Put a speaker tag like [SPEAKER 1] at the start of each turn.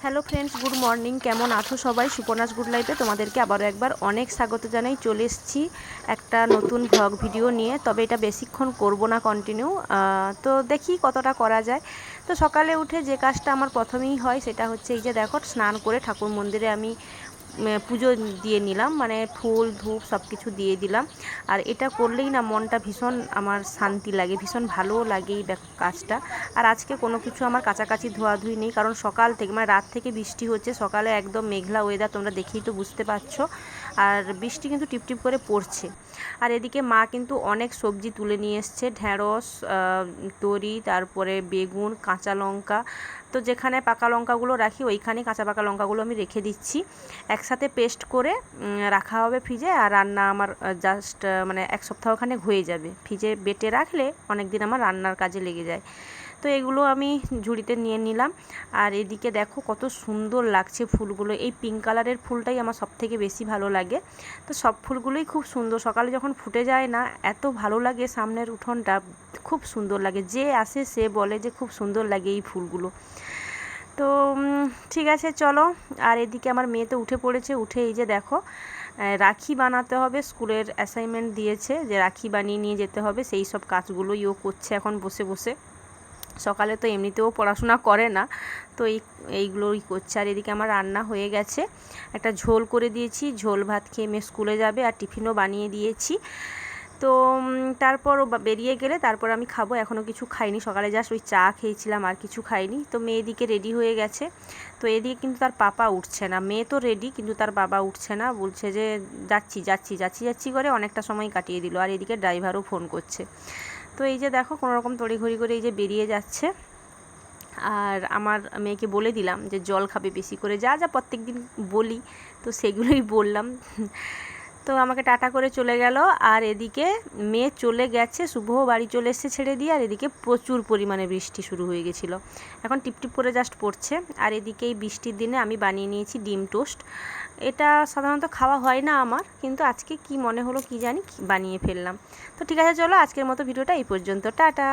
[SPEAKER 1] Hello friends, good morning. কেমন আছো সবাই? সুপর্ণাস গুড লাইফে তোমাদেরকে আবারও একবার অনেক স্বাগত জানাই। চলে এসেছি একটা নতুন ভ্লগ ভিডিও নিয়ে। তবে এটা বেশিক্ষণ করব না কন্টিনিউ, তো দেখি কতটা করা যায়। তো সকালে উঠে যে কাজটা আমার প্রথমেই হয় সেটা হচ্ছে এই যে দেখো, স্নান করে ঠাকুর মন্দিরে আমি পুজো দিয়ে নিলাম, মানে ফুল ধূপ সব কিছু দিয়ে দিলাম। আর এটা করলেই না মনটা ভীষণ আমার শান্তি লাগে, ভীষণ ভালোও লাগে এই কাজটা। আর আজকে কোনো কিছু আমার কাছাকাছি ধোয়াধুয়ি নেই, কারণ সকাল থেকে মানে রাত থেকে বৃষ্টি হচ্ছে। সকালে একদম মেঘলা ওয়েদার, তোমরা দেখেই তো বুঝতে পারছো। আর বৃষ্টি কিন্তু টিপটিপ করে পড়ছে। আর এদিকে মা কিন্তু অনেক সবজি তুলে নিয়ে এসছে, ঢ্যাঁড়স, তরি, তারপরে বেগুন, কাঁচা লঙ্কা। তো যেখানে পাকা লঙ্কাগুলো রাখি ওইখানে কাঁচা পাকা লঙ্কাগুলো আমি রেখে দিচ্ছি। একসাথে পেস্ট করে রাখা হবে ফ্রিজে। আর রান্না আমার জাস্ট মানে এক সপ্তাহখানেক হয়ে যাবে। ফ্রিজে বেটে রাখলে অনেক দিন আমার রান্নার কাজে লেগে যায়। তো এগুলো আমি ঝুড়িতে নিয়ে নিলাম। আর এদিকে দেখো কত সুন্দর লাগছে ফুলগুলো। এই পিঙ্ক কালারের ফুলটাই আমার সবথেকে বেশি ভালো লাগে। তো সব ফুলগুলোই খুব সুন্দর, সকালে যখন ফুটে যায় না এত ভালো লাগে। সামনের উঠোনটা খুব সুন্দর লাগে, যে আসে সে বলে যে খুব সুন্দর লাগে এই ফুলগুলো। তো ঠিক আছে চলো। আর এদিকে আমার মেয়ে তো উঠে পড়েছে। উঠে এই যে দেখো, রাখি বানাতে হবে, স্কুলের অ্যাসাইনমেন্ট দিয়েছে যে রাখি বানিয়ে নিয়ে যেতে হবে। সেই সব কাজগুলোই ও করছে এখন বসে বসে। সকালে তো এমনিতেও পড়াশোনা করে না, তো এইগুলোই করছে। আর এদিকে আমার রান্না হয়ে গেছে, একটা ঝোল করে দিয়েছি, ঝোল ভাত খেয়ে মেয়ে স্কুলে যাবে। আর টিফিনও বানিয়ে দিয়েছি। তো তারপর ও বেরিয়ে গেলে তারপর আমি খাবো। এখনও কিছু খাইনি, সকালে জাস্ট ওই চা খেয়েছিলাম, আর কিছু খাইনি। তো মেয়ে এদিকে রেডি হয়ে গেছে। তো এদিকে কিন্তু তার পাপা উঠছে না। মেয়ে তো রেডি, কিন্তু তার বাবা উঠছে না, বলছে যে যাচ্ছি যাচ্ছি যাচ্ছি যাচ্ছি করে অনেকটা সময় কাটিয়ে দিল। আর এদিকে ড্রাইভারও ফোন করছে। তো এই যে দেখো কোনোরকম তড়িঘড়ি করে এই যে বেরিয়ে যাচ্ছে। আর আমার মেয়েকে বলে দিলাম যে জল খাবে বেশি করে, যা যা প্রত্যেক দিন বলি, তো সেগুলোই বললাম। তো আমাকে টাটা করে চলে গেল। আর এদিকে মেয়ে চলে গেছে, শুভও বাড়ি চলে এসেছে ছেড়ে দিয়ে। আর এদিকে প্রচুর পরিমাণে বৃষ্টি শুরু হয়ে গেছিলো, এখন টিপটিপ করে জাস্ট পড়ছে। আর এদিকে এই বৃষ্টির দিনে আমি বানিয়ে নিয়েছি ডিম টোস্ট। এটা সাধারণত খাওয়া হয় না আমার, কিন্তু আজকে কি মনে হলো কি জানি বানিয়ে ফেললাম। তো ঠিক আছে চলো, আজকের মতো ভিডিওটা এই পর্যন্ত, টাটা।